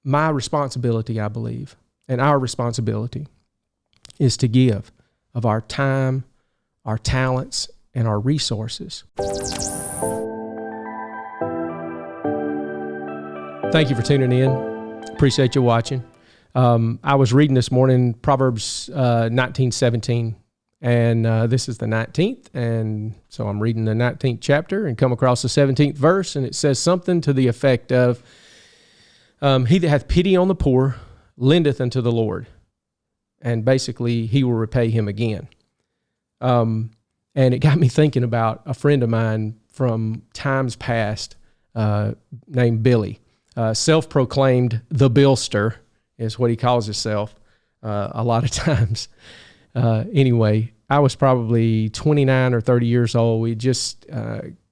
my responsibility, I believe, and our responsibility is to give of our time, our talents, and our resources. Thank you for tuning in. Appreciate you watching. I was reading this morning Proverbs 19:17, and this is the 19th, and so I'm reading the 19th chapter and come across the 17th verse, and it says something to the effect of, he that hath pity on the poor lendeth unto the Lord, and basically he will repay him again. And it got me thinking about a friend of mine from times past named Billy. Self-proclaimed the Bilster is what he calls himself a lot of times. Anyway, I was probably 29 or 30 years old. We just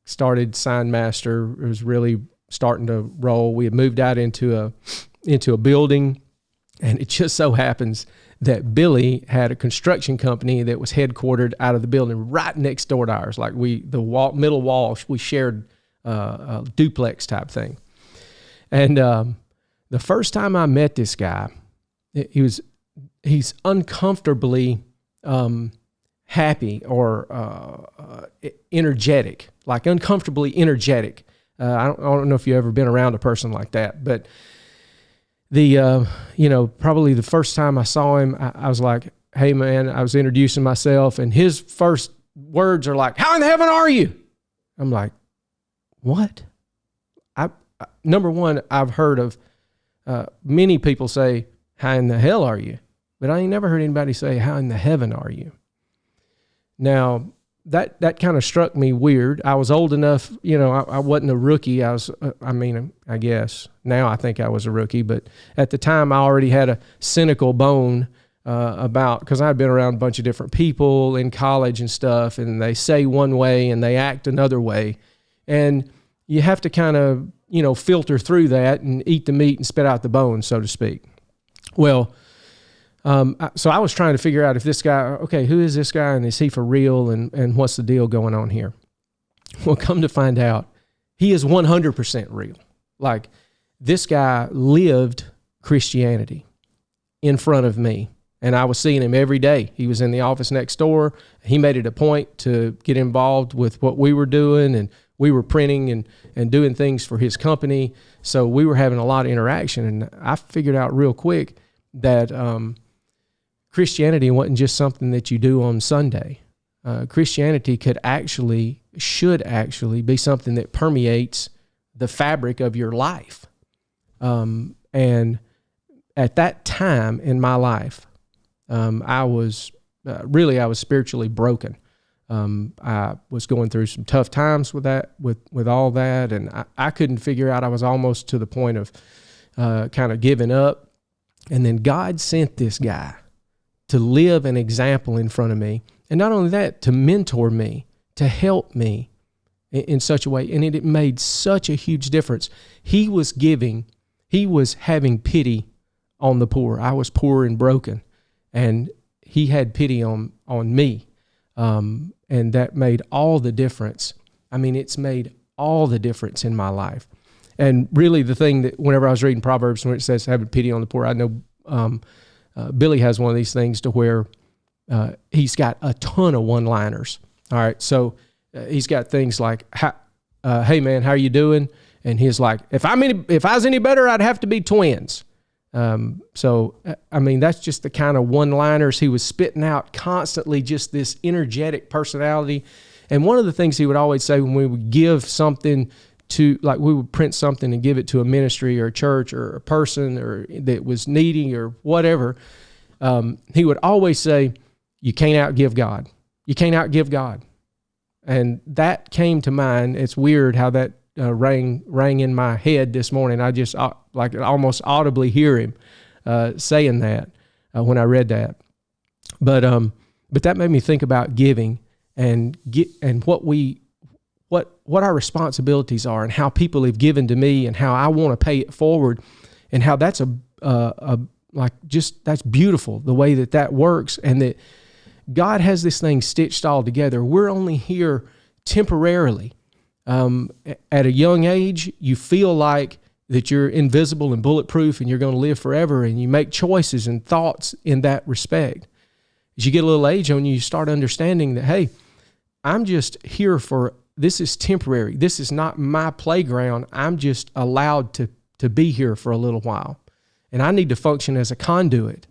started Sign Master. It was really starting to roll. We had moved out into a building, and it just so happens that Billy had a construction company that was headquartered out of the building right next door to ours. Like middle wall, we shared a duplex type thing. And the first time I met this guy, he's uncomfortably happy or energetic, like uncomfortably energetic. I don't know if you've ever been around a person like that, but probably the first time I saw him, I was like, hey man, I was introducing myself, and his first words are like, how in the heaven are you? I'm like, what? Number one, I've heard of many people say, how in the hell are you? But I ain't never heard anybody say, how in the heaven are you? Now, that kind of struck me weird. I was old enough, I wasn't a rookie. I guess now I think I was a rookie, but at the time I already had a cynical bone because I'd been around a bunch of different people in college and stuff, and they say one way and they act another way. And you have to kind of, filter through that and eat the meat and spit out the bones, so to speak. Well, so I was trying to figure out if this guy, okay, who is this guy, and is he for real, and what's the deal going on here? Well, come to find out, he is 100% real. Like, this guy lived Christianity in front of me, and I was seeing him every day. He was in the office next door. He made it a point to get involved with what we were doing, and we were printing and doing things for his company. So we were having a lot of interaction, and I figured out real quick that Christianity wasn't just something that you do on Sunday. Christianity should actually be something that permeates the fabric of your life. And at that time in my life, I was spiritually broken. I was going through some tough times with that, with all that, and I couldn't figure out. I was almost to the point of kind of giving up. And then God sent this guy to live an example in front of me. And not only that, to mentor me, to help me in such a way. And it made such a huge difference. He was having pity on the poor. I was poor and broken, and he had pity on me. And that made all the difference. I mean, it's made all the difference in my life. And really the thing that whenever I was reading Proverbs, when it says having pity on the poor, I know Billy has one of these things to where he's got a ton of one-liners. All right, so he's got things like, hey man, how are you doing? And he's like, if I was any better, I'd have to be twins. So, I mean, that's just the kind of one-liners he was spitting out constantly, just this energetic personality. And one of the things he would always say when we would give something to, like we would print something and give it to a ministry or a church or a person or that was needy or whatever, he would always say, you can't outgive God. You can't outgive God. And that came to mind. It's weird how that rang in my head this morning. I just almost audibly hear him saying that when I read that. But that made me think about giving and what our responsibilities are, and how people have given to me, and how I want to pay it forward, and how that's that's beautiful the way that works, and that God has this thing stitched all together. We're only here temporarily. At a young age, you feel like that you're invisible and bulletproof and you're going to live forever, and you make choices and thoughts in that respect. As you get a little age on you, you start understanding that, hey, I'm just here this is temporary. This is not my playground. I'm just allowed to be here for a little while. And I need to function as a conduit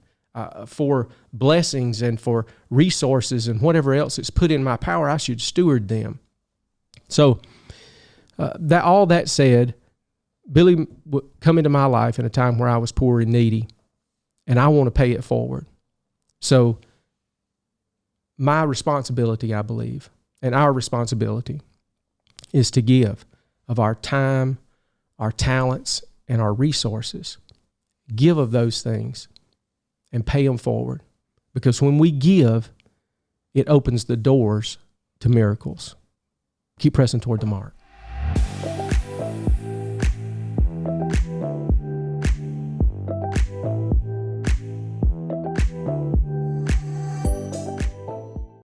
for blessings and for resources and whatever else that's put in my power. I should steward them. So all that said, Billy would come into my life in a time where I was poor and needy, and I want to pay it forward. So my responsibility, I believe, and our responsibility is to give of our time, our talents, and our resources. Give of those things and pay them forward. Because when we give, it opens the doors to miracles. Keep pressing toward the mark.